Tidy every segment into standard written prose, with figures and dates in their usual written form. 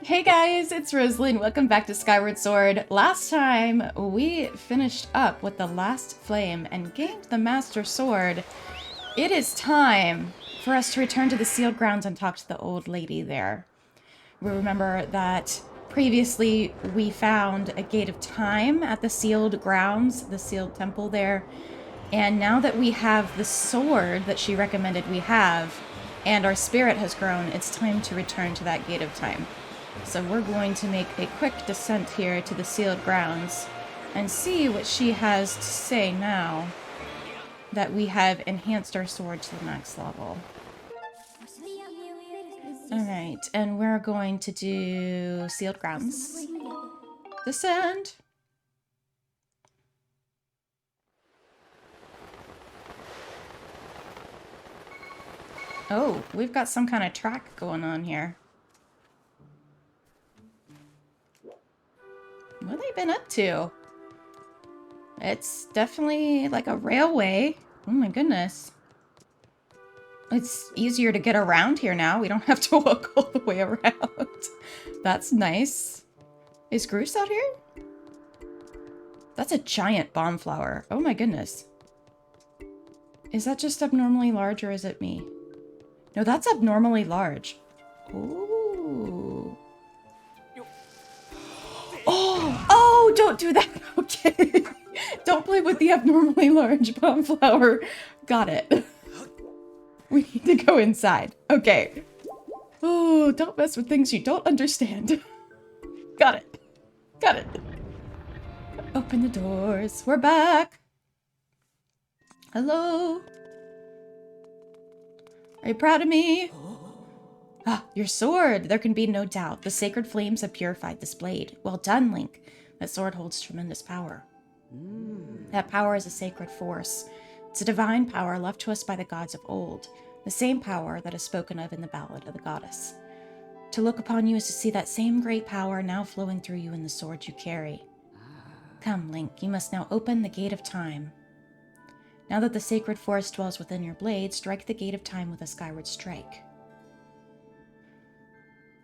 Hey guys, it's Rosealyn. Welcome back to Skyward Sword. Last time, we finished up with the last flame and gained the Master Sword. It is time for us to return to the sealed grounds and talk to the old lady there. We remember that previously we found a gate of time at the sealed grounds, the sealed temple there. And now that we have the sword that she recommended we have, and our spirit has grown, it's time to return to that gate of time. So we're going to make a quick descent here to the sealed grounds and see what she has to say now that we have enhanced our sword to the max level. Alright, and we're going to do sealed grounds. Descend! Oh, we've got some kind of track going on here. What have they been up to? It's definitely like a railway. Oh my goodness. It's easier to get around here now. We don't have to walk all the way around. That's nice. Is Groose out here? That's a giant bomb flower. Oh my goodness. Is that just abnormally large or is it me? No, that's abnormally large. Ooh. Oh, don't do that. Okay. Don't play with the abnormally large bomb flower. Got it. We need to go inside. Okay. Oh, don't mess with things you don't understand. Got it. Got it. Open the doors. We're back. Hello. Are you proud of me? Ah, your sword. There can be no doubt. The sacred flames have purified this blade. Well done, Link. That sword holds tremendous power. That power is a sacred force. It's a divine power left to us by the gods of old. The same power that is spoken of in the Ballad of the Goddess. To look upon you is to see that same great power now flowing through you in the sword you carry. Come, Link, you must now open the Gate of Time. Now that the sacred force dwells within your blade, strike the Gate of Time with a skyward strike.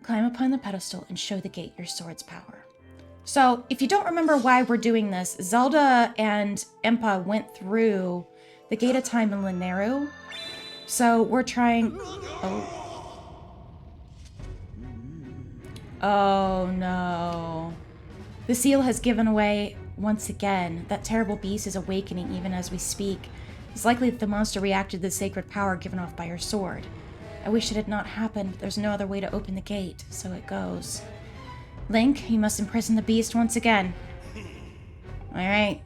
Climb upon the pedestal and show the gate your sword's power. So, if you don't remember why we're doing this, Zelda and Impa went through the Gate of Time in Lineru. So, we're trying... Oh, no. The seal has given away once again. That terrible beast is awakening even as we speak. It's likely that the monster reacted to the sacred power given off by your sword. I wish it had not happened. There's no other way to open the gate, so it goes. Link, you must imprison the beast once again. Alright.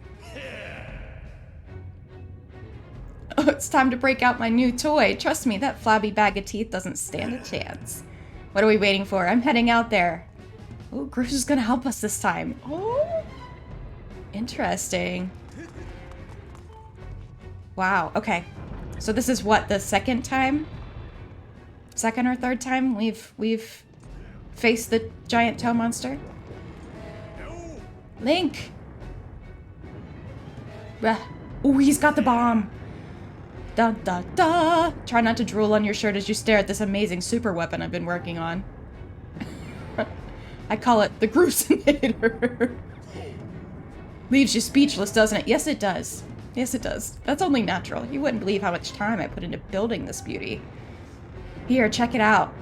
Oh, it's time to break out my new toy. Trust me, that flabby bag of teeth doesn't stand a chance. What are we waiting for? I'm heading out there. Oh, Groose is gonna help us this time. Oh! Interesting. Wow, okay. So this is what, the second time? Second or third time we've faced the giant toe monster? Link! Oh, he's got the bomb! Da da da! Try not to drool on your shirt as you stare at this amazing super weapon I've been working on. I call it the Groosinator. Leaves you speechless, doesn't it? Yes, it does. Yes, it does. That's only natural. You wouldn't believe how much time I put into building this beauty. Here, check it out.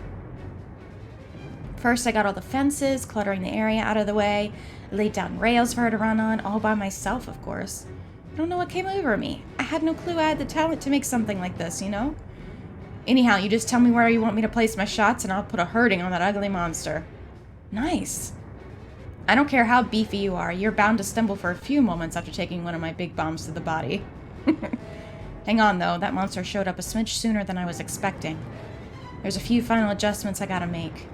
First, I got all the fences, cluttering the area out of the way. I laid down rails for her to run on, all by myself, of course. I don't know what came over me. I had no clue I had the talent to make something like this, you know? Anyhow, you just tell me where you want me to place my shots and I'll put a hurting on that ugly monster. Nice. I don't care how beefy you are, you're bound to stumble for a few moments after taking one of my big bombs to the body. Hang on, though. That monster showed up a smidge sooner than I was expecting. There's a few final adjustments I gotta make.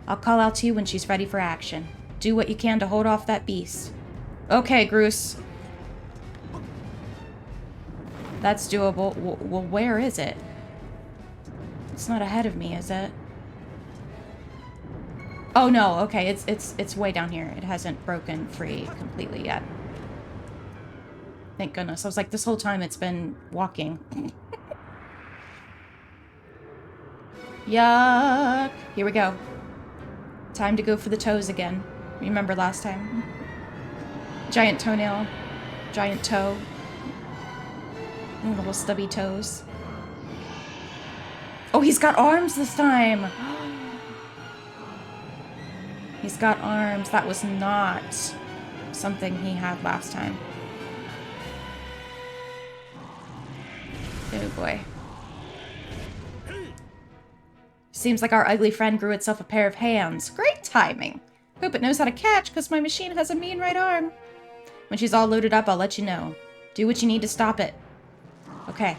I'll call out to you when she's ready for action. Do what you can to hold off that beast. Okay, Groose. That's doable. Well, where is it? It's not ahead of me, is it? Oh no, okay, it's way down here. It hasn't broken free completely yet. Thank goodness. I was like, this whole time it's been walking. Yuck. Here we go. Time to go for the toes again. Remember last time? Giant toenail. Giant toe. And little stubby toes. Oh, he's got arms this time! He's got arms. That was not something he had last time. Oh boy. Seems like our ugly friend grew itself a pair of hands. Great timing. Hope it knows how to catch, because my machine has a mean right arm. When she's all loaded up, I'll let you know. Do what you need to stop it. Okay.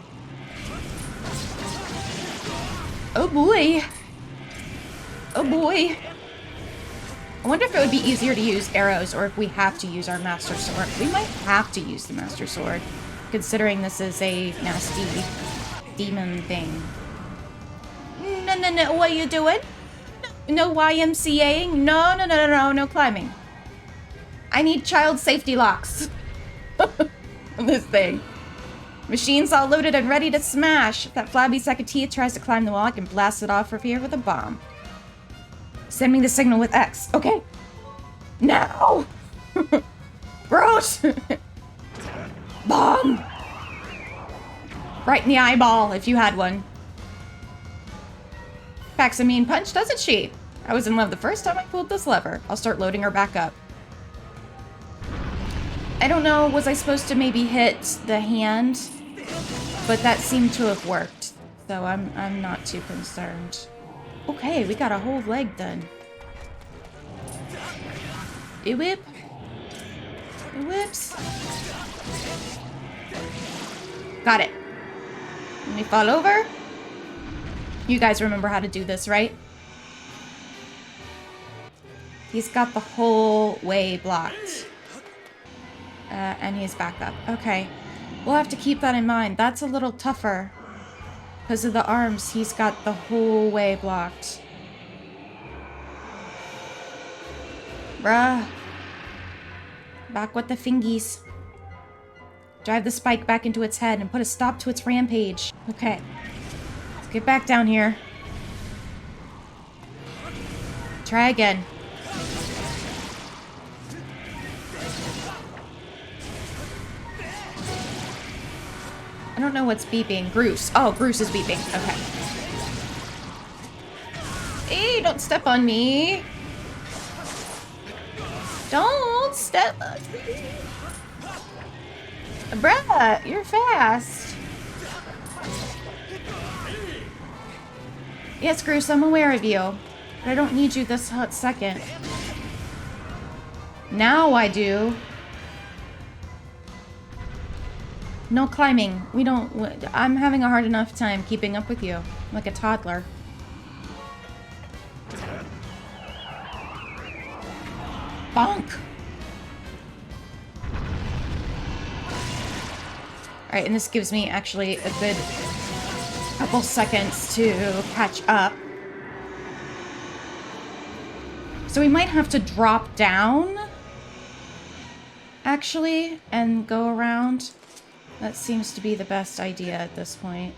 Oh boy. Oh boy. I wonder if it would be easier to use arrows, or if we have to use our Master Sword. We might have to use the Master Sword, considering this is a nasty demon thing. No, what are you doing? No YMCAing? No climbing. I need child safety locks. This thing. Machine's all loaded and ready to smash. If that flabby sack of teeth tries to climb the wall, I can blast it off from here with a bomb. Send me the signal with X. Okay. Now! Gross! Bomb! Right in the eyeball, if you had one. Packs a mean punch, doesn't she? I was in love the first time I pulled this lever. I'll start loading her back up. I don't know, was I supposed to maybe hit the hand? But that seemed to have worked. So I'm not too concerned. Okay, we got a whole leg done. A whip. A whips. Got it. Let me fall over. You guys remember how to do this, right? He's got the whole way blocked. And he's back up. Okay. We'll have to keep that in mind. That's a little tougher. Because of the arms, he's got the whole way blocked. Bruh. Back with the fingies. Drive the spike back into its head and put a stop to its rampage. Okay. Let's get back down here. Try again. I don't know what's beeping. Groose. Oh, Groose is beeping. Okay. Hey, don't step on me. Don't step on me. Bruh, you're fast. Yes, Groose, I'm aware of you. But I don't need you this hot second. Now I do. No climbing. We don't... I'm having a hard enough time keeping up with you. Like a toddler. Bonk! Alright, and this gives me actually a good couple seconds to catch up. So we might have to drop down, actually, and go around. That seems to be the best idea at this point.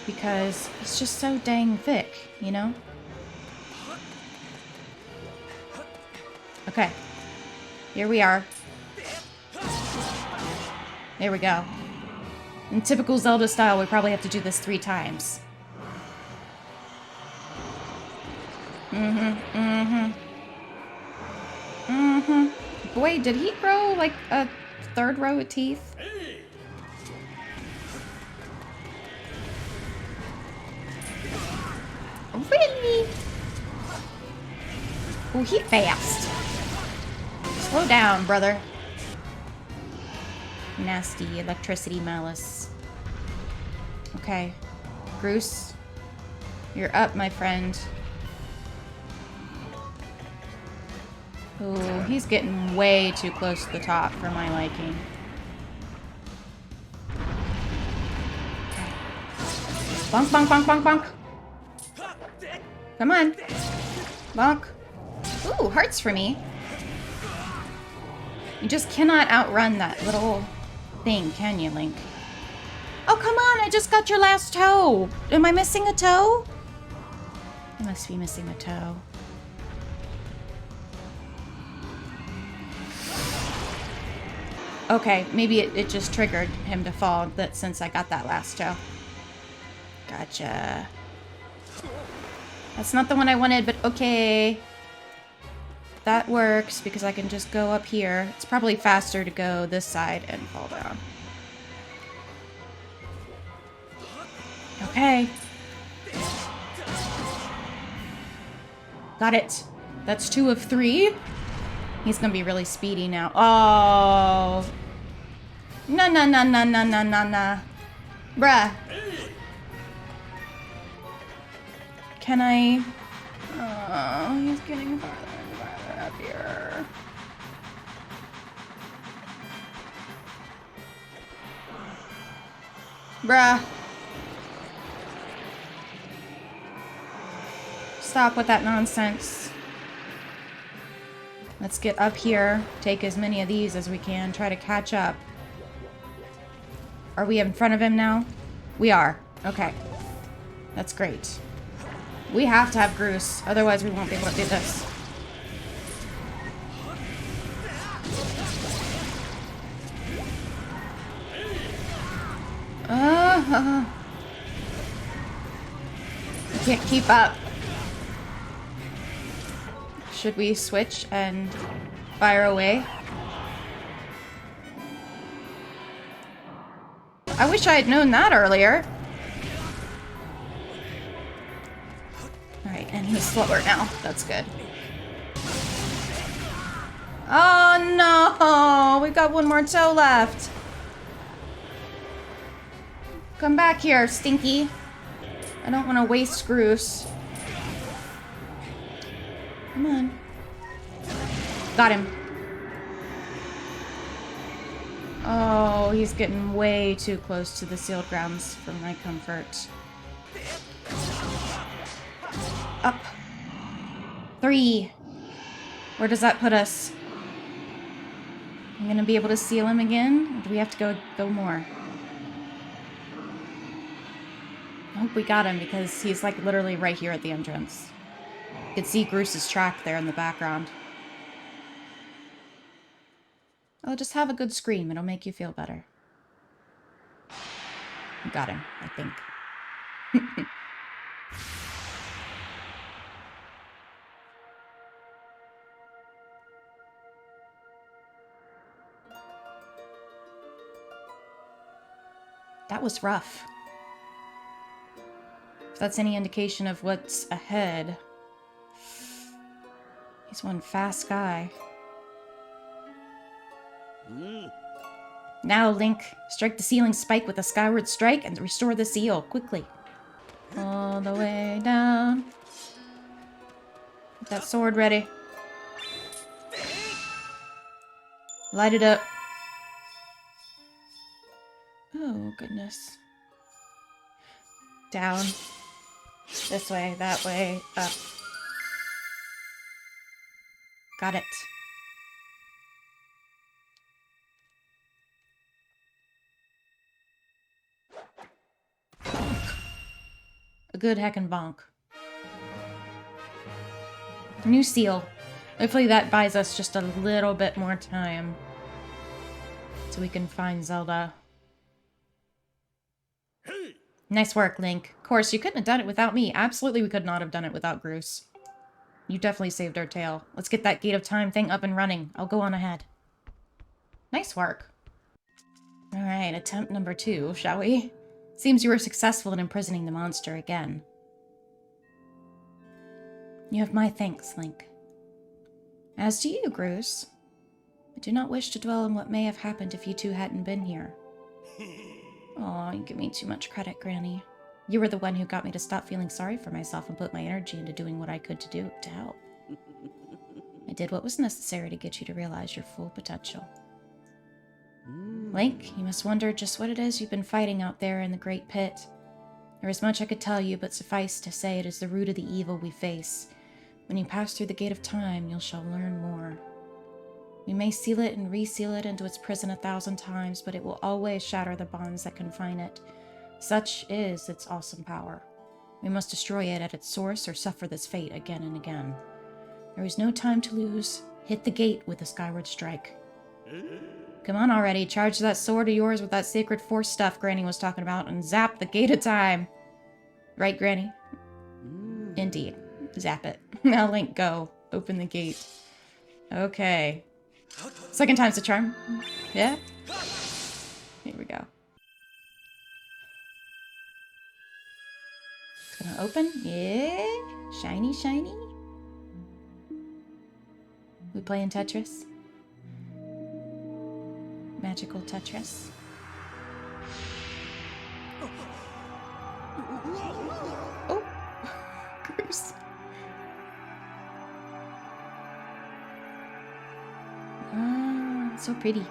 Because it's just so dang thick, you know? Okay. Here we are. There we go. In typical Zelda style, we probably have to do this 3 times. Boy, did he grow like a 3rd row of teeth? Really? Oh, he fast. Slow down, brother. Nasty electricity malice. Okay. Groose, you're up, my friend. Ooh, he's getting way too close to the top for my liking. Okay. Bonk, bonk, bonk, bonk, bonk. Come on. Bonk. Ooh, hearts for me. You just cannot outrun that little thing, can you, Link? Oh, come on, I just got your last toe. Am I missing a toe? I must be missing a toe. Okay, maybe it just triggered him to fall since I got that last toe. Gotcha. That's not the one I wanted, but okay. That works because I can just go up here. It's probably faster to go this side and fall down. Okay. Got it. That's 2 of 3. He's gonna be really speedy now. Oh. Nah, nah, nah, nah, nah, nah, nah, nah. Bruh. Can I... Oh, he's getting farther and farther up here. Bruh. Stop with that nonsense. Let's get up here, take as many of these as we can, try to catch up. Are we in front of him now? We are. Okay. That's great. We have to have Groose, otherwise we won't be able to do this. I can't keep up. Should we switch and fire away? I wish I had known that earlier. Alright, and he's slower now. That's good. Oh no! We've got one more toe left. Come back here, Stinky. I don't want to waste Groose. Come on. Got him. Oh, he's getting way too close to the sealed grounds for my comfort. Up. 3. Where does that put us? I'm gonna be able to seal him again? Or do we have to go more? I hope we got him because he's like literally right here at the entrance. You can see Groose's track there in the background. Oh, just have a good scream. It'll make you feel better. We got him, I think. That was rough. If that's any indication of what's ahead. He's one fast guy. Now, Link, strike the ceiling spike with a skyward strike and restore the seal, quickly. All the way down. Get that sword ready. Light it up. Oh, goodness. Down. This way, that way, up. Got it. A good heckin' bonk. New seal. Hopefully that buys us just a little bit more time. So we can find Zelda. Nice work, Link. Of course, you couldn't have done it without me. Absolutely we could not have done it without Groose. You definitely saved our tail. Let's get that Gate of Time thing up and running. I'll go on ahead. Nice work. Alright, attempt number 2, shall we? Seems you were successful in imprisoning the monster again. You have my thanks, Link. As do you, Groose. I do not wish to dwell on what may have happened if you two hadn't been here. Oh, you give me too much credit, Granny. You were the one who got me to stop feeling sorry for myself and put my energy into doing what I could to help. I did what was necessary to get you to realize your full potential. Link, you must wonder just what it is you've been fighting out there in the Great Pit. There is much I could tell you, but suffice to say it is the root of the evil we face. When you pass through the Gate of Time, you shall learn more. We may seal it and reseal it into its prison 1,000 times, but it will always shatter the bonds that confine it. Such is its awesome power. We must destroy it at its source or suffer this fate again and again. There is no time to lose. Hit the gate with a skyward strike. Come on already, charge that sword of yours with that sacred force stuff Granny was talking about and zap the gate of time. Right, Granny? Indeed. Zap it. Now Link, go. Open the gate. Okay. Second time's the charm. Yeah? Here we go. It's gonna open. Yeah. Shiny, shiny. We playing Tetris? Magical Tetris. Oh. Gross. Ah, so pretty.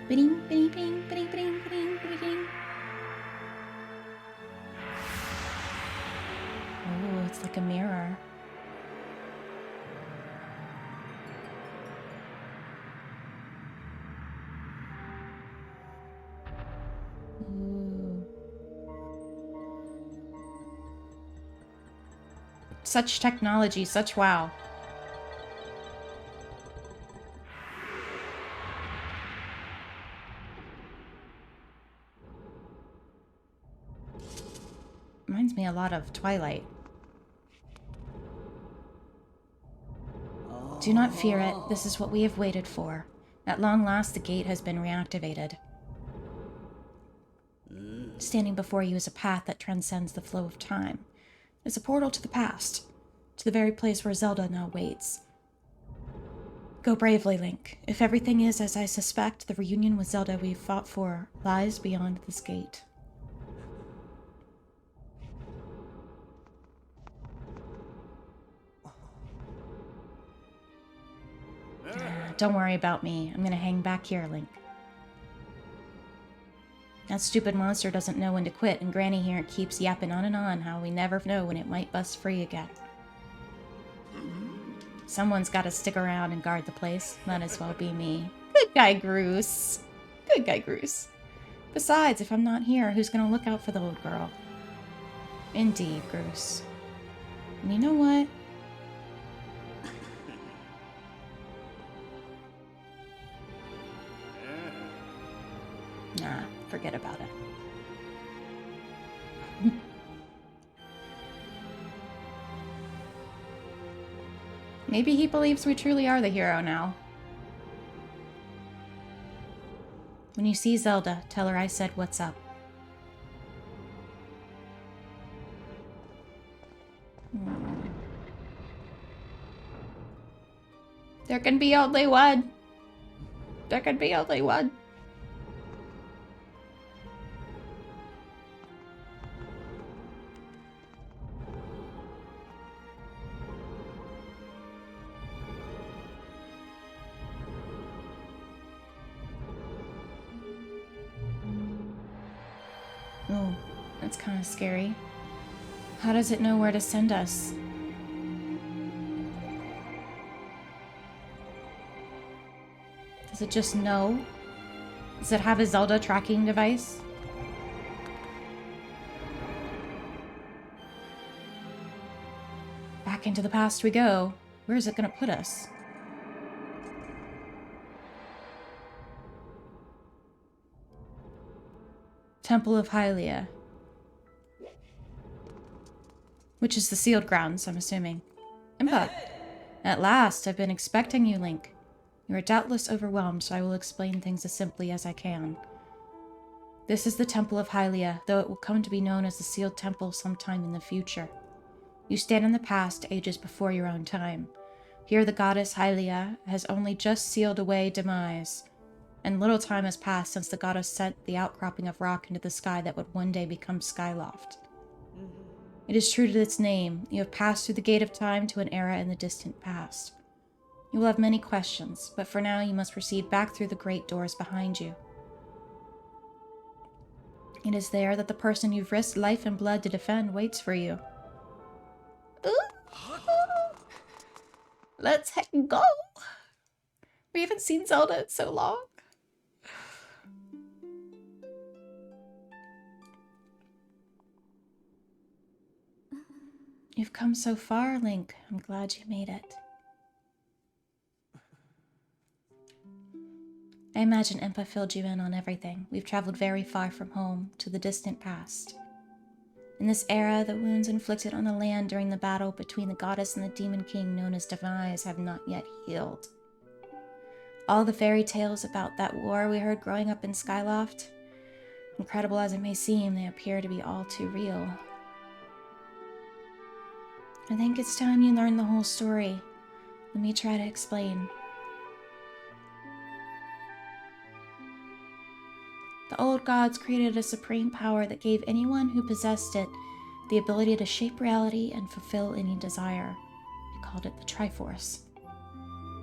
Ba-ding, ba-ding, ba-ding, ba-ding, ba-ding, ba-ding, ba-ding. Oh, it's like a mirror. Ooh. Such technology, such wow. Reminds me a lot of Twilight. Do not fear it. This is what we have waited for. At long last, the gate has been reactivated. Standing before you is a path that transcends the flow of time. It's a portal to the past, to the very place where Zelda now waits. Go bravely, Link. If everything is as I suspect, the reunion with Zelda we've fought for lies beyond this gate. Don't worry about me. I'm gonna hang back here, Link. That stupid monster doesn't know when to quit, and Granny here keeps yapping on and on how we never know when it might bust free again. Someone's gotta stick around and guard the place. Might as well be me. Good guy, Groose. Good guy, Groose. Besides, if I'm not here, who's gonna look out for the little girl? Indeed, Groose. And you know what? Nah, forget about it. Maybe he believes we truly are the hero now. When you see Zelda, tell her I said what's up. There can be only one. There can be only one. Oh, that's kind of scary. How does it know where to send us? Does it just know? Does it have a Zelda tracking device? Back into the past we go. Where is it gonna put us? Temple of Hylia. Which is the sealed grounds, I'm assuming. Impa. At last, I've been expecting you, Link. You are doubtless overwhelmed, so I will explain things as simply as I can. This is the Temple of Hylia, though it will come to be known as the Sealed Temple sometime in the future. You stand in the past, ages before your own time. Here the goddess Hylia has only just sealed away demise, and little time has passed since the goddess sent the outcropping of rock into the sky that would one day become Skyloft. It is true to its name. You have passed through the gate of time to an era in the distant past. You will have many questions, but for now you must proceed back through the great doors behind you. It is there that the person you've risked life and blood to defend waits for you. Ooh. Let's heck go! We haven't seen Zelda in so long. You've come so far, Link. I'm glad you made it. I imagine Impa filled you in on everything. We've traveled very far from home, to the distant past. In this era, the wounds inflicted on the land during the battle between the goddess and the demon king known as Demise have not yet healed. All the fairy tales about that war we heard growing up in Skyloft, incredible as it may seem, they appear to be all too real. I think it's time you learn the whole story. Let me try to explain. The old gods created a supreme power that gave anyone who possessed it the ability to shape reality and fulfill any desire. They called it the Triforce.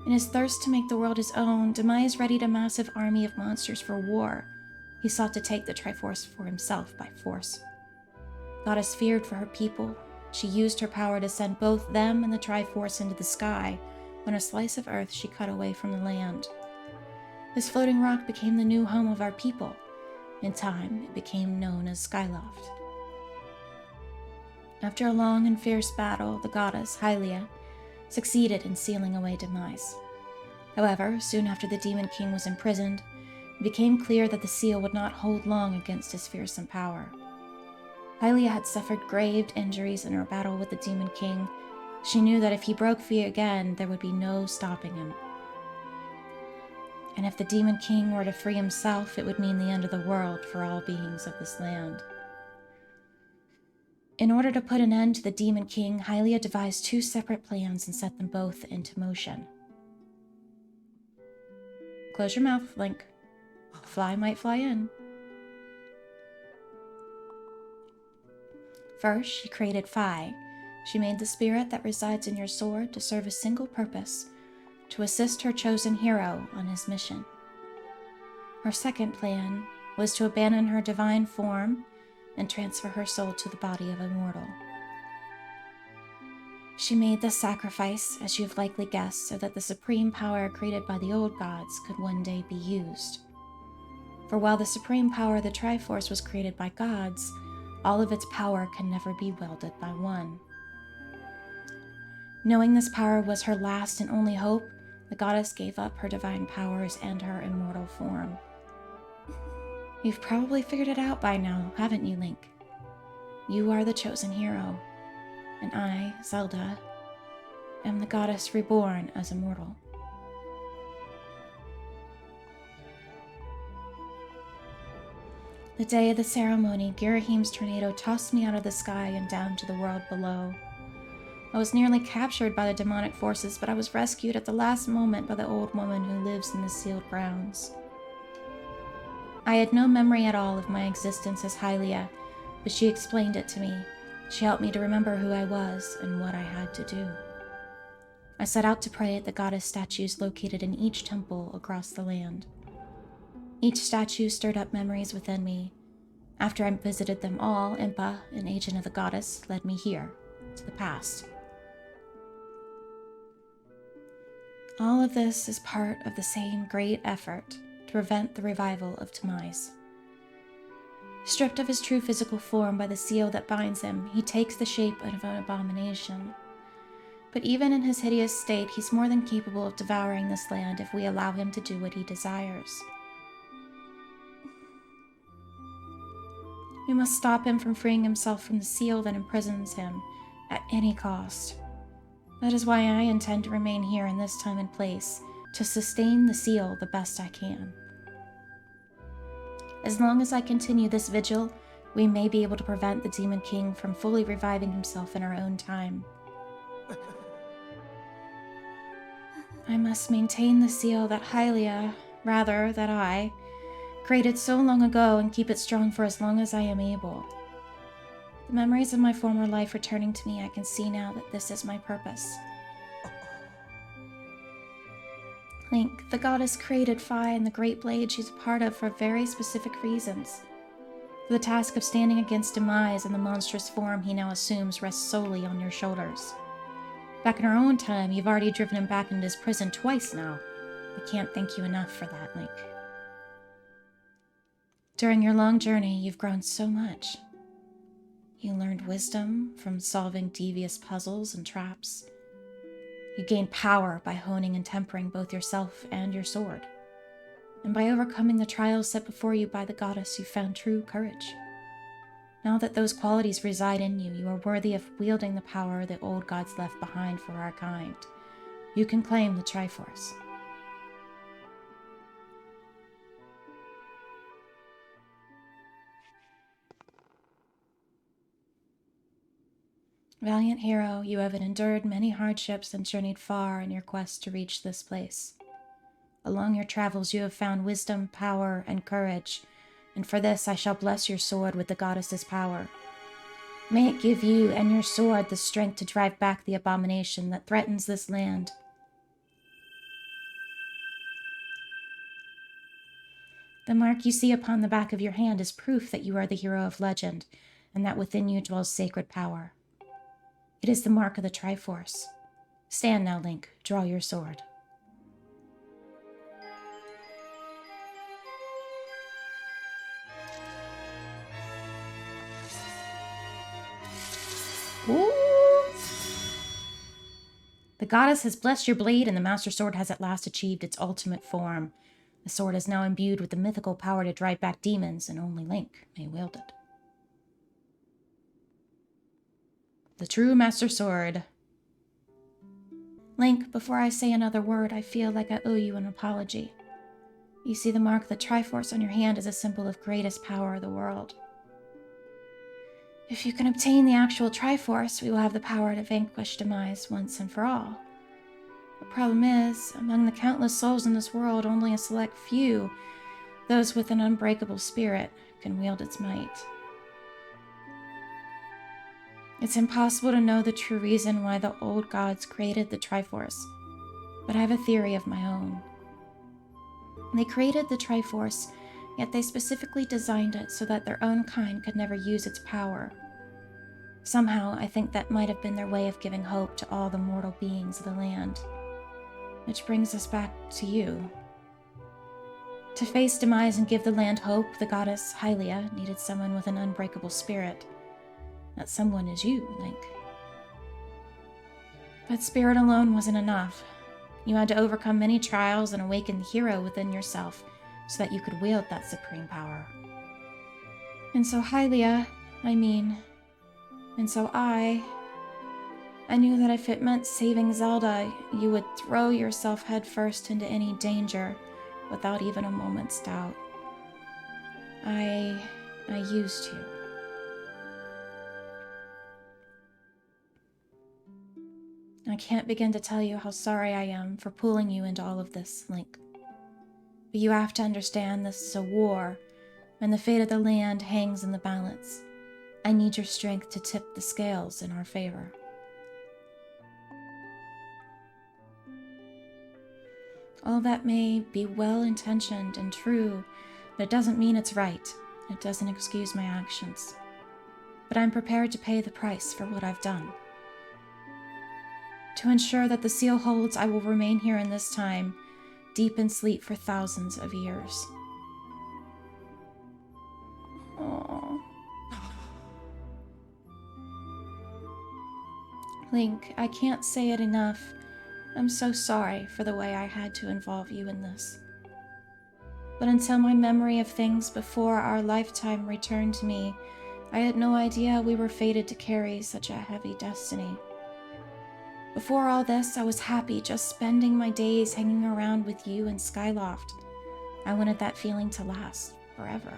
In his thirst to make the world his own, Demise readied a massive army of monsters for war. He sought to take the Triforce for himself by force. Goddess feared for her people. She used her power to send both them and the Triforce into the sky when a slice of earth she cut away from the land. This floating rock became the new home of our people. In time, it became known as Skyloft. After a long and fierce battle, the goddess, Hylia, succeeded in sealing away Demise. However, soon after the Demon King was imprisoned, it became clear that the seal would not hold long against his fearsome power. Hylia had suffered grave injuries in her battle with the Demon King. She knew that if he broke free again, there would be no stopping him. And if the Demon King were to free himself, it would mean the end of the world for all beings of this land. In order to put an end to the Demon King, Hylia devised two separate plans and set them both into motion. Close your mouth, Link. A fly might fly in. First, she created Phi. She made the spirit that resides in your sword to serve a single purpose, to assist her chosen hero on his mission. Her second plan was to abandon her divine form and transfer her soul to the body of a mortal. She made this sacrifice, as you've likely guessed, so that the supreme power created by the old gods could one day be used. For while the supreme power of the Triforce was created by gods, all of its power can never be wielded by one. Knowing this power was her last and only hope, the goddess gave up her divine powers and her immortal form. You've probably figured it out by now, haven't you, Link? You are the chosen hero, and I, Zelda, am the goddess reborn as a mortal. The day of the ceremony, Girahim's tornado tossed me out of the sky and down to the world below. I was nearly captured by the demonic forces, but I was rescued at the last moment by the old woman who lives in the sealed grounds. I had no memory at all of my existence as Hylia, but she explained it to me. She helped me to remember who I was and what I had to do. I set out to pray at the goddess statues located in each temple across the land. Each statue stirred up memories within me. After I visited them all, Impa, an agent of the goddess, led me here, to the past. All of this is part of the same great effort to prevent the revival of Demise. Stripped of his true physical form by the seal that binds him, he takes the shape of an abomination. But even in his hideous state, he's more than capable of devouring this land if we allow him to do what he desires. We must stop him from freeing himself from the seal that imprisons him at any cost. That is why I intend to remain here in this time and place, to sustain the seal the best I can. As long as I continue this vigil, we may be able to prevent the Demon King from fully reviving himself in our own time. I must maintain the seal that I, created so long ago and keep it strong for as long as I am able. The memories of my former life returning to me, I can see now that this is my purpose. Link, the goddess created Fi and the great blade she's a part of for very specific reasons. The task of standing against Demise and the monstrous form he now assumes rests solely on your shoulders. Back in our own time, you've already driven him back into his prison twice now. We can't thank you enough for that, Link. During your long journey, you've grown so much. You learned wisdom from solving devious puzzles and traps. You gained power by honing and tempering both yourself and your sword. And by overcoming the trials set before you by the goddess, you found true courage. Now that those qualities reside in you, you are worthy of wielding the power the old gods left behind for our kind. You can claim the Triforce. Valiant hero, you have endured many hardships and journeyed far in your quest to reach this place. Along your travels you have found wisdom, power, and courage, and for this I shall bless your sword with the goddess's power. May it give you and your sword the strength to drive back the abomination that threatens this land. The mark you see upon the back of your hand is proof that you are the hero of legend, and that within you dwells sacred power. It is the mark of the Triforce. Stand now, Link. Draw your sword. Ooh. The goddess has blessed your blade, and the Master Sword has at last achieved its ultimate form. The sword is now imbued with the mythical power to drive back demons, and only Link may wield it. The true Master Sword. Link, before I say another word, I feel like I owe you an apology. You see, the mark of the Triforce on your hand is a symbol of greatest power of the world. If you can obtain the actual Triforce, we will have the power to vanquish Demise once and for all. The problem is, among the countless souls in this world, only a select few, those with an unbreakable spirit, can wield its might. It's impossible to know the true reason why the old gods created the Triforce, but I have a theory of my own. They created the Triforce, yet they specifically designed it so that their own kind could never use its power. Somehow, I think that might have been their way of giving hope to all the mortal beings of the land. Which brings us back to you. To face Demise and give the land hope, the goddess Hylia needed someone with an unbreakable spirit. That someone is you, Link. But spirit alone wasn't enough. You had to overcome many trials and awaken the hero within yourself so that you could wield that supreme power. And so Hylia, and so I knew that if it meant saving Zelda, you would throw yourself headfirst into any danger without even a moment's doubt. I used you. I can't begin to tell you how sorry I am for pulling you into all of this, Link. But you have to understand this is a war, and the fate of the land hangs in the balance. I need your strength to tip the scales in our favor. All that may be well-intentioned and true, but it doesn't mean it's right. It doesn't excuse my actions. But I'm prepared to pay the price for what I've done. To ensure that the seal holds, I will remain here in this time, deep in sleep for thousands of years. Aww. Link, I can't say it enough. I'm so sorry for the way I had to involve you in this. But until my memory of things before our lifetime returned to me, I had no idea we were fated to carry such a heavy destiny. Before all this, I was happy just spending my days hanging around with you in Skyloft. I wanted that feeling to last forever.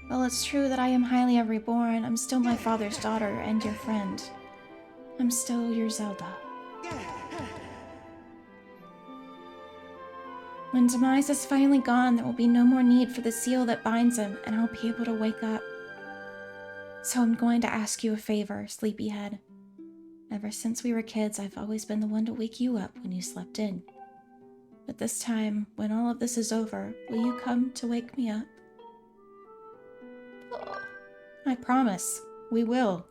Well, it's true that I am Hylia reborn. I'm still my father's daughter and your friend. I'm still your Zelda. When Demise is finally gone, there will be no more need for the seal that binds him, and I'll be able to wake up. So I'm going to ask you a favor, sleepyhead. Ever since we were kids, I've always been the one to wake you up when you slept in. But this time, when all of this is over, will you come to wake me up? Oh, I promise, we will.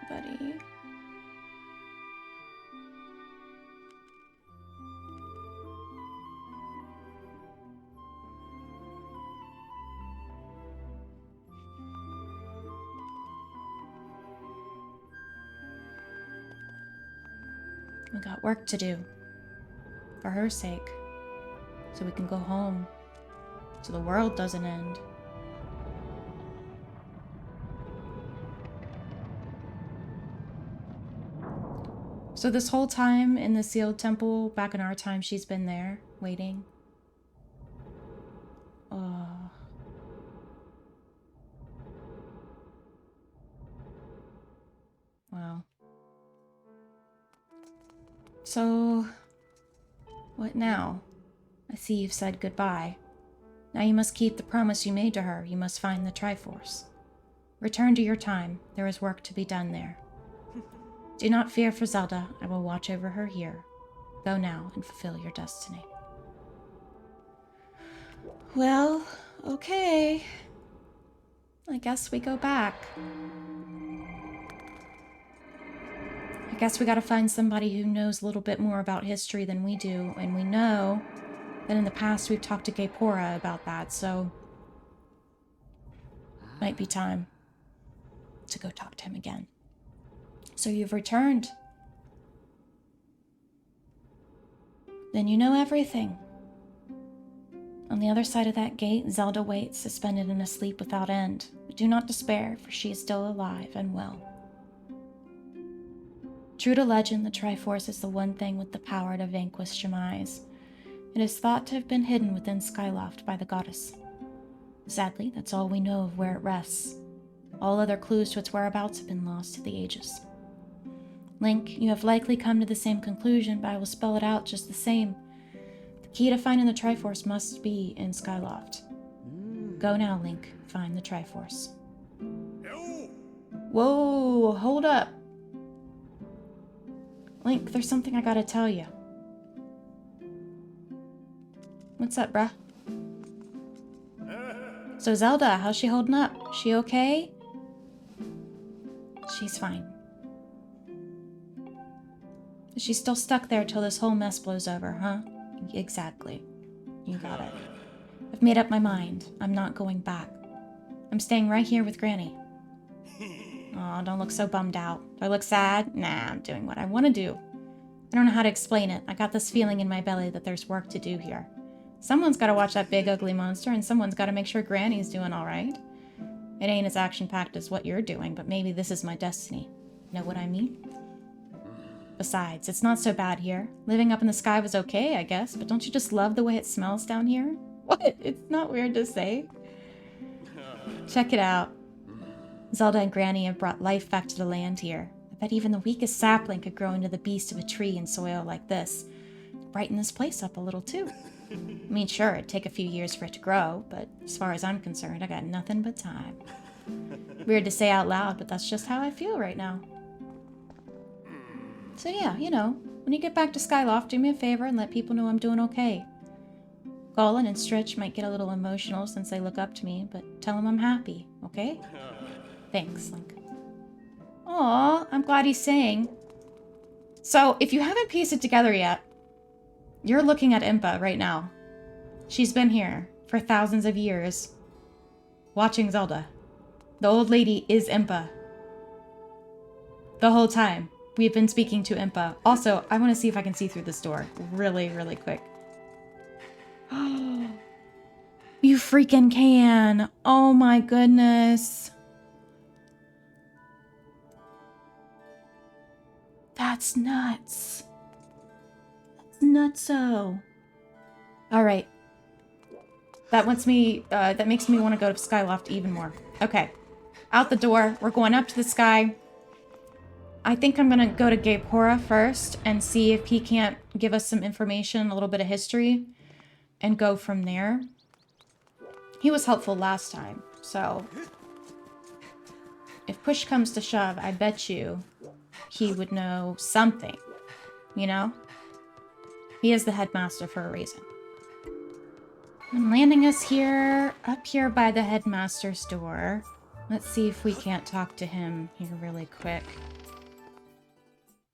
Buddy. We got work to do. For her sake. So we can go home. So the world doesn't end. So this whole time in the sealed temple, back in our time, she's been there, waiting. Oh. Wow. So, what now? I see you've said goodbye. Now you must keep the promise you made to her. You must find the Triforce. Return to your time. There is work to be done there. Do not fear for Zelda. I will watch over her here. Go now and fulfill your destiny. Well, okay. I guess we go back. I guess we gotta find somebody who knows a little bit more about history than we do, and we know that in the past we've talked to Gaypora about that, so might be time to go talk to him again. So you've returned. Then you know everything. On the other side of that gate, Zelda waits, suspended in a sleep without end. But do not despair, for she is still alive and well. True to legend, the Triforce is the one thing with the power to vanquish Shemai's. It is thought to have been hidden within Skyloft by the goddess. Sadly, that's all we know of where it rests. All other clues to its whereabouts have been lost to the ages. Link, you have likely come to the same conclusion, but I will spell it out just the same. The key to finding the Triforce must be in Skyloft. Go now, Link. Find the Triforce. Whoa, hold up. Link, there's something I gotta tell you. What's up, bruh? So Zelda, how's she holding up? She okay? She's fine. She's still stuck there till this whole mess blows over, huh? Exactly. You got it. I've made up my mind. I'm not going back. I'm staying right here with Granny. Aw, don't look so bummed out. Do I look sad? Nah, I'm doing what I want to do. I don't know how to explain it. I got this feeling in my belly that there's work to do here. Someone's got to watch that big ugly monster, and someone's got to make sure Granny's doing all right. It ain't as action-packed as what you're doing, but maybe this is my destiny. Know what I mean? Besides, it's not so bad here. Living up in the sky was okay, I guess, but don't you just love the way it smells down here? What? It's not weird to say. Check it out. Zelda and Granny have brought life back to the land here. I bet even the weakest sapling could grow into the beast of a tree in soil like this. Brighten this place up a little, too. I mean, sure, it'd take a few years for it to grow, but as far as I'm concerned, I got nothing but time. Weird to say out loud, but that's just how I feel right now. So yeah, you know, when you get back to Skyloft, do me a favor and let people know I'm doing okay. Golan and Stritch might get a little emotional since they look up to me, but tell them I'm happy, okay? Thanks, Link. Aw, I'm glad he's saying. So, if you haven't pieced it together yet, you're looking at Impa right now. She's been here for thousands of years, watching Zelda. The old lady is Impa. The whole time, we've been speaking to Impa. Also, I want to see if I can see through this door really, really quick. You freaking can. Oh my goodness. That's nuts. That's nutso. Alright. That makes me want to go to Skyloft even more. Okay. Out the door. We're going up to the sky. I think I'm gonna go to Gapora first and see if he can't give us some information, a little bit of history, and go from there. He was helpful last time, so if push comes to shove, I bet you he would know something, you know? He is the headmaster for a reason. I'm landing us here, up here by the headmaster's door. Let's see if we can't talk to him here really quick.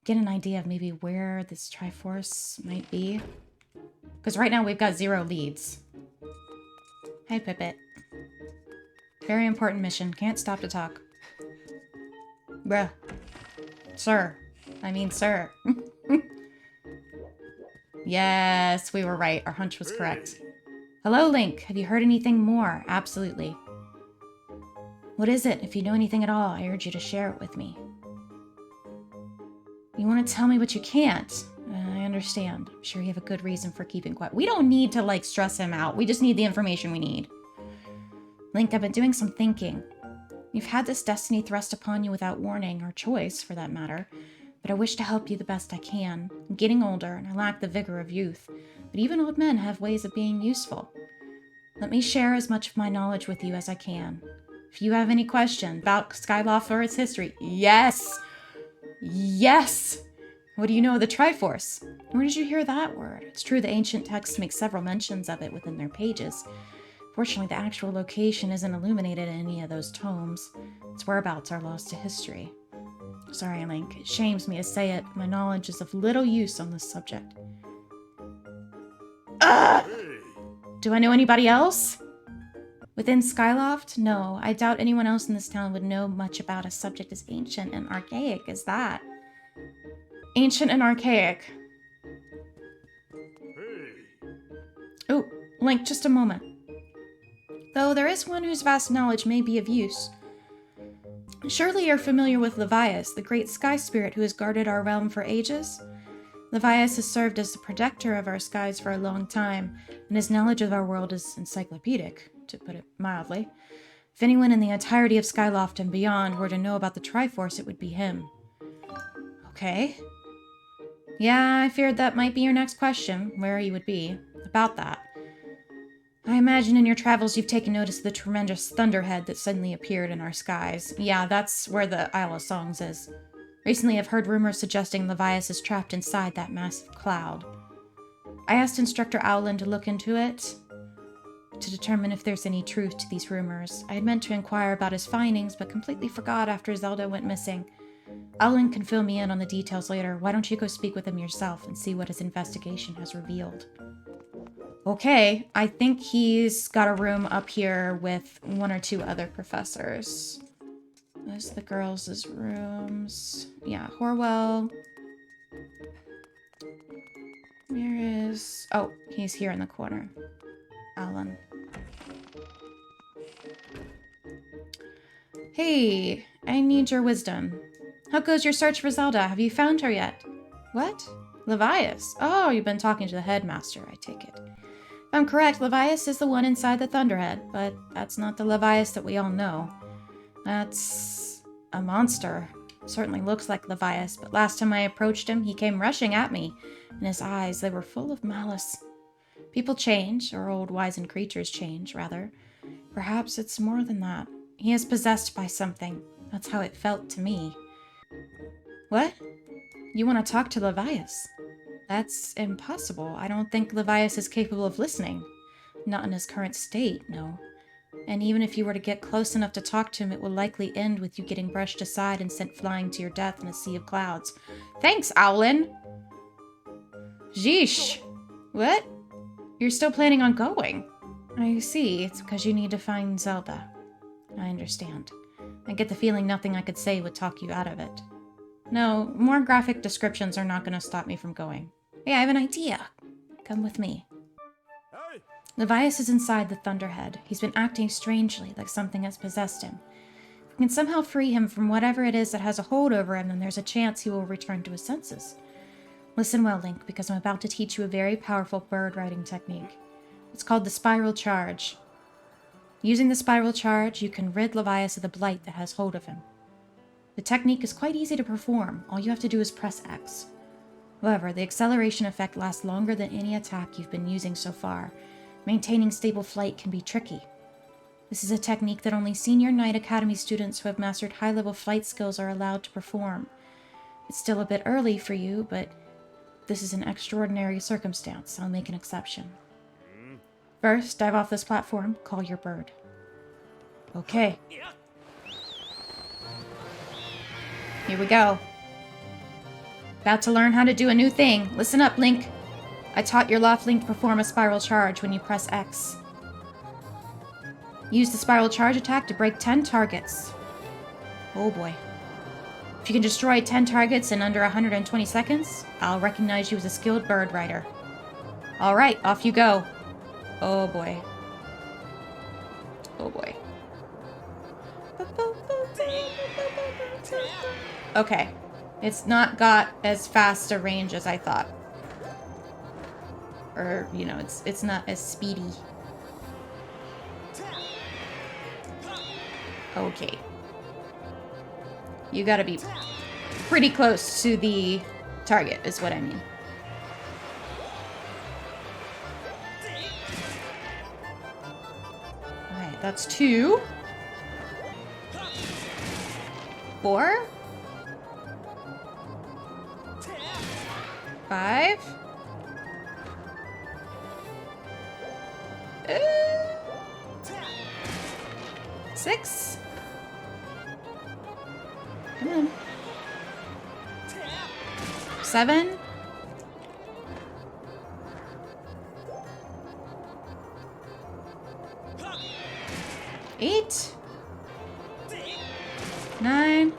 Get an idea of maybe where this Triforce might be. Because right now we've got 0 leads. Hi, Pippet. Very important mission. Can't stop to talk. Bruh. Sir. I mean, sir. Yes, we were right. Our hunch was correct. Hello, Link. Have you heard anything more? Absolutely. What is it? If you know anything at all, I urge you to share it with me. You want to tell me what you can't? I understand. I'm sure you have a good reason for keeping quiet. We don't need to, like, stress him out. We just need the information we need. Link, I've been doing some thinking. You've had this destiny thrust upon you without warning, or choice, for that matter. But I wish to help you the best I can. I'm getting older, and I lack the vigor of youth. But even old men have ways of being useful. Let me share as much of my knowledge with you as I can. If you have any questions about Skyloft or its history, yes! Yes! What do you know of the Triforce? Where did you hear that word? It's true the ancient texts make several mentions of it within their pages. Fortunately, the actual location isn't illuminated in any of those tomes. Its whereabouts are lost to history. Sorry, Link. It shames me to say it, but my knowledge is of little use on this subject. Do I know anybody else? Within Skyloft? No, I doubt anyone else in this town would know much about a subject as ancient and archaic as that. Ancient and archaic. Oh, Link, just a moment. Though there is one whose vast knowledge may be of use. Surely you're familiar with Levias, the great sky spirit who has guarded our realm for ages? Levias has served as the protector of our skies for a long time, and his knowledge of our world is encyclopedic, to put it mildly. If anyone in the entirety of Skyloft and beyond were to know about the Triforce, it would be him. Okay. Yeah, I feared that might be your next question, where he would be. About that. I imagine in your travels you've taken notice of the tremendous thunderhead that suddenly appeared in our skies. Yeah, that's where the Isle of Songs is. Recently I've heard rumors suggesting Levias is trapped inside that massive cloud. I asked Instructor Owlin to look into it, to determine if there's any truth to these rumors. I had meant to inquire about his findings, but completely forgot after Zelda went missing. Owlin can fill me in on the details later. Why don't you go speak with him yourself and see what his investigation has revealed? Okay, I think he's got a room up here with 1 or 2 other professors. Those are the girls' rooms. Yeah, Horwell. Where is... Oh, he's here in the corner. Alan. Hey, I need your wisdom. How goes your search for Zelda? Have you found her yet? What? Levias. Oh, you've been talking to the headmaster, I take it. If I'm correct, Levias is the one inside the Thunderhead, but that's not the Levias that we all know. That's a monster. Certainly looks like Levias, but last time I approached him, he came rushing at me, and his eyes, they were full of malice. People change, or old wizened creatures change, rather. Perhaps it's more than that. He is possessed by something. That's how it felt to me. What? You want to talk to Levias? That's impossible. I don't think Levias is capable of listening. Not in his current state, no. And even if you were to get close enough to talk to him, it will likely end with you getting brushed aside and sent flying to your death in a sea of clouds. Thanks, Owlin! Jeesh! What? You're still planning on going? I see. It's because you need to find Zelda. I understand. I get the feeling nothing I could say would talk you out of it. No, more graphic descriptions are not going to stop me from going. Hey, I have an idea. Come with me. Hey. Levias is inside the Thunderhead. He's been acting strangely, like something has possessed him. If we can somehow free him from whatever it is that has a hold over him, then there's a chance he will return to his senses. Listen well, Link, because I'm about to teach you a very powerful bird riding technique. It's called the Spiral Charge. Using the spiral charge, you can rid Levias of the blight that has hold of him. The technique is quite easy to perform. All you have to do is press X. However, the acceleration effect lasts longer than any attack you've been using so far. Maintaining stable flight can be tricky. This is a technique that only Senior Knight Academy students who have mastered high-level flight skills are allowed to perform. It's still a bit early for you, but this is an extraordinary circumstance. I'll make an exception. First, dive off this platform, call your bird. Okay. Here we go. About to learn how to do a new thing. Listen up, Link. I taught your Link to perform a spiral charge when you press X. Use the spiral charge attack to break 10 targets. Oh boy. If you can destroy 10 targets in under 120 seconds, I'll recognize you as a skilled bird rider. Alright, off you go. Oh boy. Oh boy. Okay. It's not got as fast a range as I thought. Or, you know, it's not as speedy. Okay. You gotta be pretty close to the target, is what I mean. Alright, that's 2. 4. 5. 6. Come on. 7. 8. 9.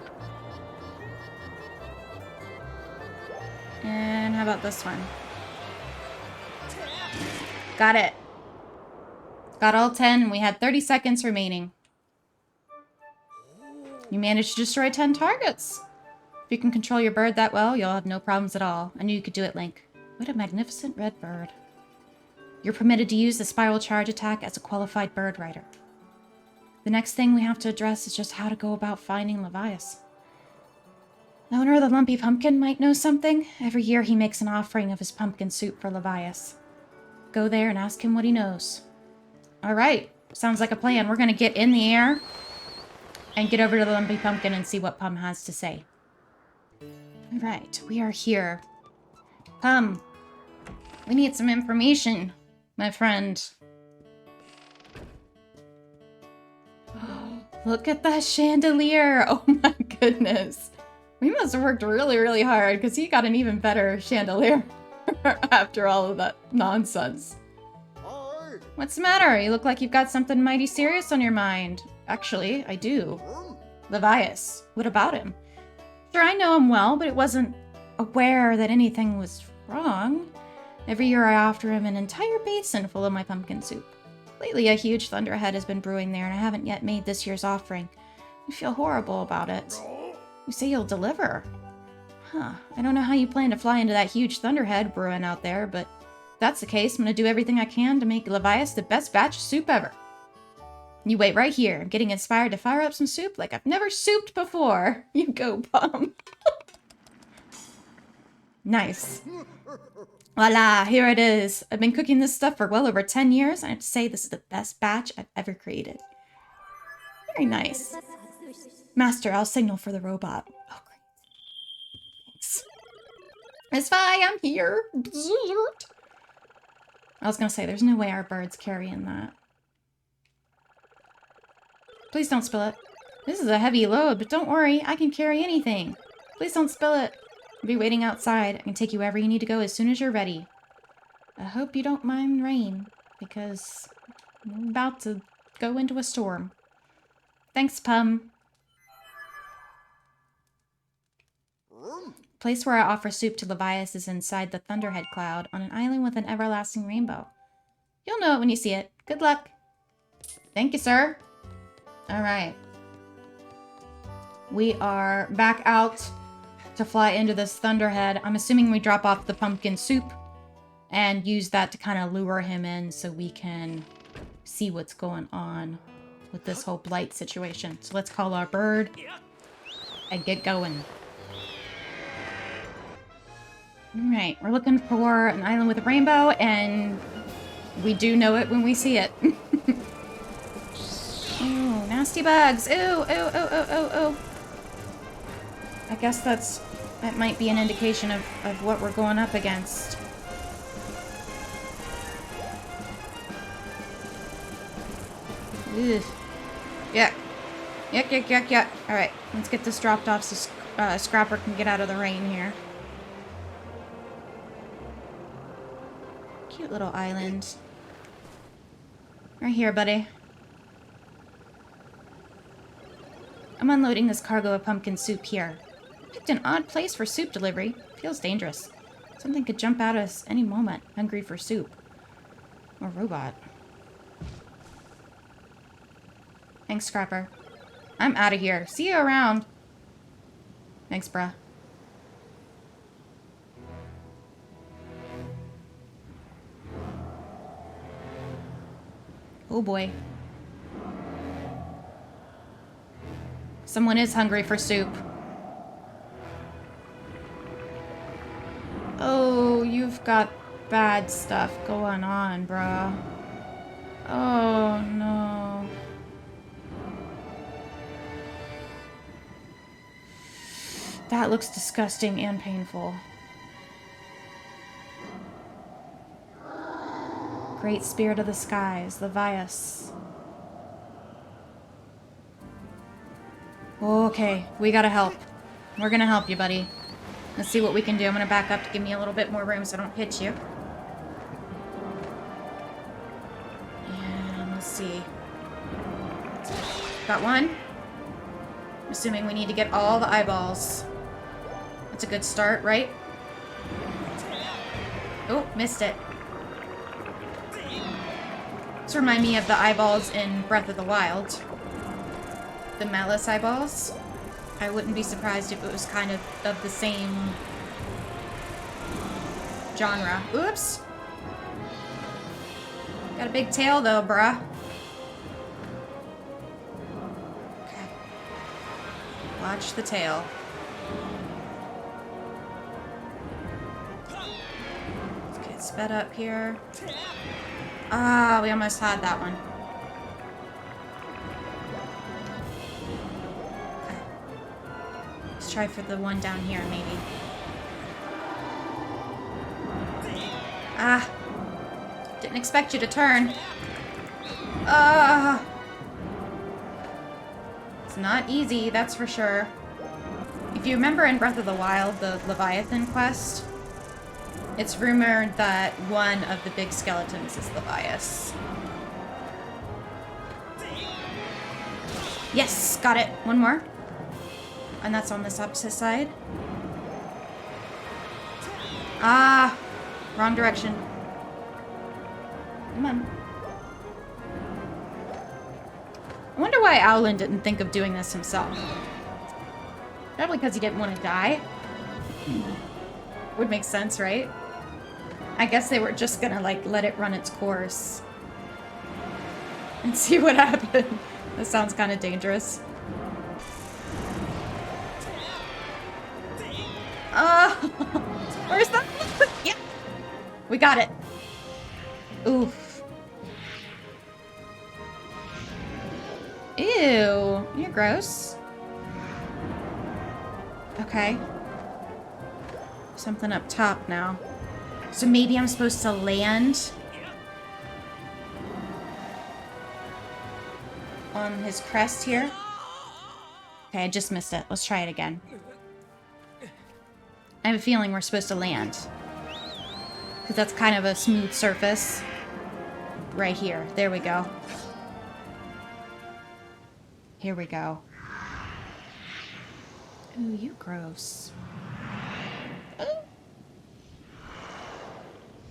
And how about this one? Got it. Got all 10, and we had 30 seconds remaining. You managed to destroy 10 targets. If you can control your bird that well, you'll have no problems at all. I knew you could do it, Link. What a magnificent red bird. You're permitted to use the spiral charge attack as a qualified bird rider. The next thing we have to address is just how to go about finding Levias. The owner of the Lumpy Pumpkin might know something. Every year he makes an offering of his pumpkin soup for Levias. Go there and ask him what he knows. Alright, sounds like a plan. We're gonna get in the air and get over to the Lumpy Pumpkin and see what Pum has to say. Alright, we are here. Pum, we need some information, my friend. Look at that chandelier! Oh my goodness. We must have worked really, really hard, because he got an even better chandelier after all of that nonsense. What's the matter? You look like you've got something mighty serious on your mind. Actually, I do. Levias. What about him? Sure, I know him well, but it wasn't aware that anything was wrong. Every year I offer him an entire basin full of my pumpkin soup. Lately, a huge thunderhead has been brewing there, and I haven't yet made this year's offering. I feel horrible about it. You say you'll deliver. Huh. I don't know how you plan to fly into that huge thunderhead brewing out there, but if that's the case, I'm gonna do everything I can to make Levias the best batch of soup ever. You wait right here. I'm getting inspired to fire up some soup like I've never souped before. You go, Pum. Nice. Voila, here it is. I've been cooking this stuff for well over 10 years, and I have to say this is the best batch I've ever created. Very nice. Master, I'll signal for the robot. Oh, great. Thanks. It's fine, I'm here. I was gonna say, there's no way our bird's carrying that. Please don't spill it. This is a heavy load, but don't worry, I can carry anything. Please don't spill it. I'll be waiting outside. I can take you wherever you need to go as soon as you're ready. I hope you don't mind rain, because I'm about to go into a storm. Thanks, Pum. The place where I offer soup to Levias is inside the Thunderhead Cloud on an island with an everlasting rainbow. You'll know it when you see it. Good luck. Thank you, sir. Alright. We are back out to fly into this Thunderhead. I'm assuming we drop off the pumpkin soup and use that to kind of lure him in so we can see what's going on with this whole blight situation. So let's call our bird and get going. Alright, we're looking for an island with a rainbow, and we do know it when we see it. Ooh, nasty bugs. Ooh, ooh, ooh, ooh, ooh, ooh. I guess that might be an indication of what we're going up against. Ugh. Yuck. Yuck, yuck, yuck, yuck. Alright, let's get this dropped off so Scrapper can get out of the rain here. Cute little island. Right here, buddy. I'm unloading this cargo of pumpkin soup here. Picked an odd place for soup delivery. Feels dangerous. Something could jump out at us any moment, hungry for soup. Or robot. Thanks, Scrapper. I'm out of here. See you around. Thanks, bruh. Oh boy. Someone is hungry for soup. Oh, you've got bad stuff going on, bruh. Oh, no. That looks disgusting and painful. Great Spirit of the Skies, the Vias. Okay, we gotta help. We're gonna help you, buddy. Let's see what we can do. I'm gonna back up to give me a little bit more room so I don't hit you. And let's see. Got one. I'm assuming we need to get all the eyeballs. That's a good start, right? Oh, missed it. This reminds me of the eyeballs in Breath of the Wild. The Malice eyeballs. I wouldn't be surprised if it was kind of the same genre. Oops! Got a big tail though, bruh. Okay. Watch the tail. Let's get sped up here. Ah, we almost had that one. Okay. Let's try for the one down here, maybe. Ah. Didn't expect you to turn. Ah. It's not easy, that's for sure. If you remember in Breath of the Wild, the Leviathan quest, it's rumored that one of the big skeletons is Levias. Yes, got it. One more. And that's on this opposite side. Ah, wrong direction. Come on. I wonder why Owlin didn't think of doing this himself. Probably because he didn't want to die. Would make sense, right? I guess they were just gonna, like, let it run its course. And see what happened. That sounds kind of dangerous. Where's that? Yeah! We got it. Oof. Ew. You're gross. Okay. Something up top now. So maybe I'm supposed to land on his crest here. Okay, I just missed it. Let's try it again. I have a feeling we're supposed to land. Because that's kind of a smooth surface. Right here. There we go. Here we go. Ooh, you gross.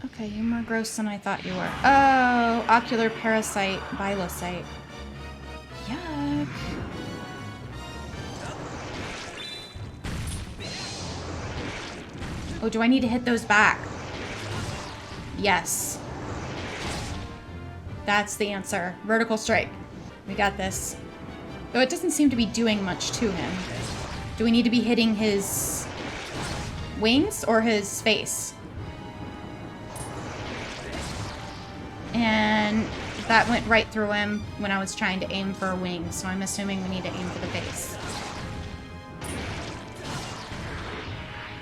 Okay, you're more gross than I thought you were. Oh, ocular parasite, bilosite. Yuck. Oh, do I need to hit those back? Yes. That's the answer. Vertical strike. We got this. Though it doesn't seem to be doing much to him. Do we need to be hitting his wings or his face? And that went right through him when I was trying to aim for a wing, so I'm assuming we need to aim for the face.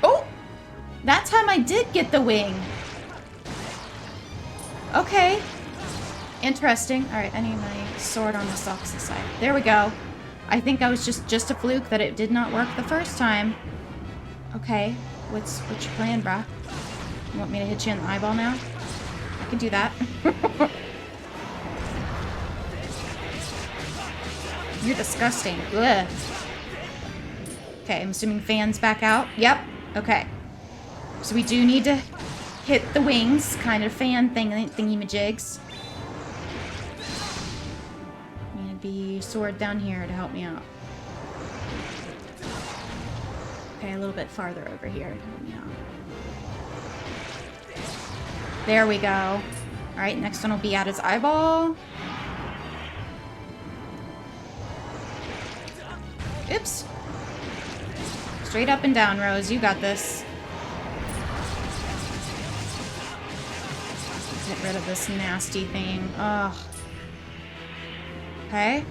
Oh! That time I did get the wing! Okay. Interesting. Alright, I need my sword on this opposite side. There we go. I think I was just a fluke that it did not work the first time. Okay. What's your plan, brah? You want me to hit you in the eyeball now? I can do that. You're disgusting. Ugh. Okay, I'm assuming fans back out. Yep. Okay. So we do need to hit the wings, kind of fan thingy-majigs. Need be sword down here to help me out. Okay, a little bit farther over here to help me out. There we go. Alright, next one will be at his eyeball. Oops. Straight up and down, Rose. You got this. Get rid of this nasty thing. Ugh. Okay.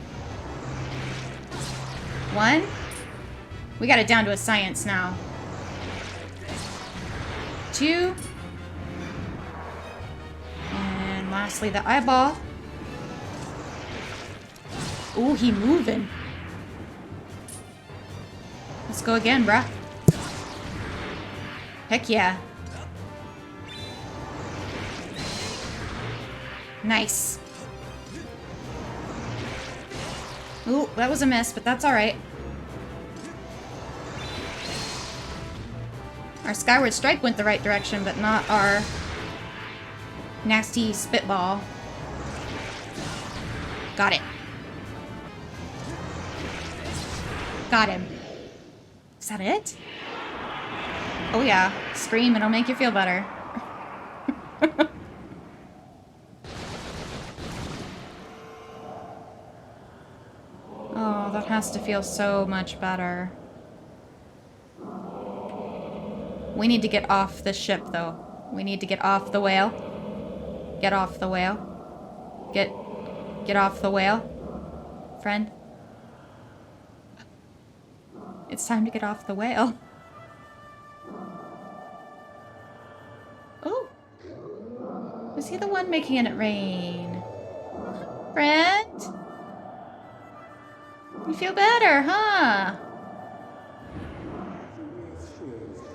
1. We got it down to a science now. 2. And lastly, the eyeball. Ooh, he moving. Let's go again, bruh. Heck yeah. Nice. Ooh, that was a miss, but that's alright. Our Skyward Strike went the right direction, but not our nasty spitball. Got it. Got him. Is that it? Oh yeah. Scream, it'll make you feel better. Oh, that has to feel so much better. We need to get off the ship, though. We need to get off the whale. Get off the whale. Get off the whale. Friend. It's time to get off the whale. Oh. Was he the one making it rain? Friend? You feel better, huh?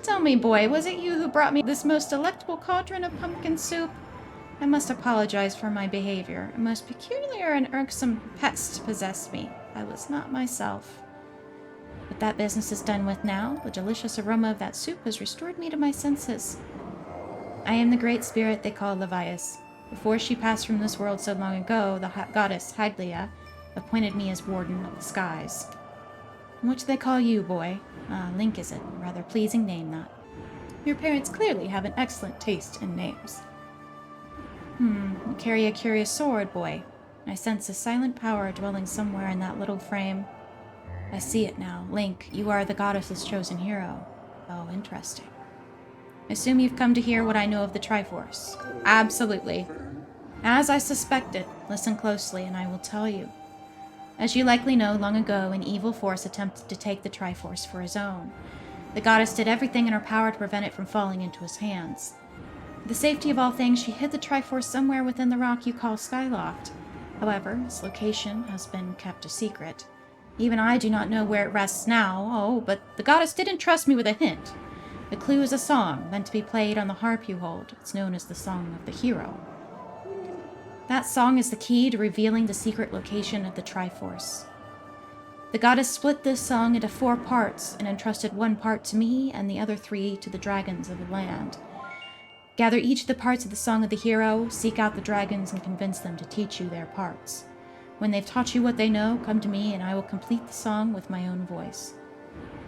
Tell me, boy, was it you who brought me this most delectable cauldron of pumpkin soup? I must apologize for my behavior. A most peculiar and irksome pest possessed me. I was not myself. But that business is done with now. The delicious aroma of that soup has restored me to my senses. I am the great spirit they call Levias. Before she passed from this world so long ago, the goddess Hylia appointed me as warden of the skies. And what do they call you, boy? Link is it? A rather pleasing name, that. Your parents clearly have an excellent taste in names. You carry a curious sword, boy. I sense a silent power dwelling somewhere in that little frame. I see it now. Link, you are the goddess's chosen hero. Oh, interesting. I assume you've come to hear what I know of the Triforce. Absolutely. As I suspected, listen closely and I will tell you. As you likely know, long ago, an evil force attempted to take the Triforce for his own. The goddess did everything in her power to prevent it from falling into his hands. For the safety of all things, she hid the Triforce somewhere within the rock you call Skyloft. However, its location has been kept a secret. Even I do not know where it rests now. Oh, but the goddess did entrust me with a hint. The clue is a song, meant to be played on the harp you hold. It's known as the Song of the Hero. That song is the key to revealing the secret location of the Triforce. The goddess split this song into 4 parts and entrusted 1 part to me and the other 3 to the dragons of the land. Gather each of the parts of the Song of the Hero, seek out the dragons, and convince them to teach you their parts. When they've taught you what they know, come to me and I will complete the song with my own voice.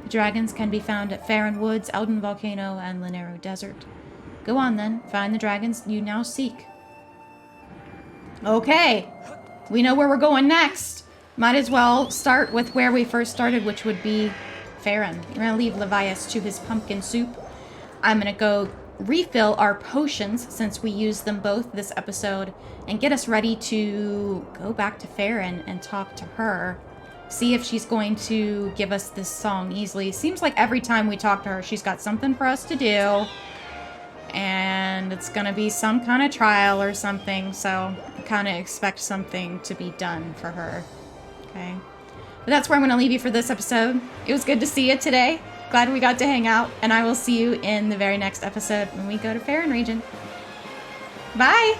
The dragons can be found at Faron Woods, Elden Volcano, and Lanero Desert. Go on then, find the dragons you now seek. Okay, we know where we're going next. Might as well start with where we first started, which would be Faron. We're gonna leave Levias to his pumpkin soup. I'm gonna go refill our potions, since we used them both this episode, and get us ready to go back to Faron and talk to her. See if she's going to give us this song easily. Seems like every time we talk to her, she's got something for us to do. And it's gonna be some kind of trial or something, so I kind of expect something to be done for her. Okay. But that's where I'm gonna leave you for this episode. It was good to see you today. Glad we got to hang out, and I will see you in the very next episode when we go to Faron region. Bye!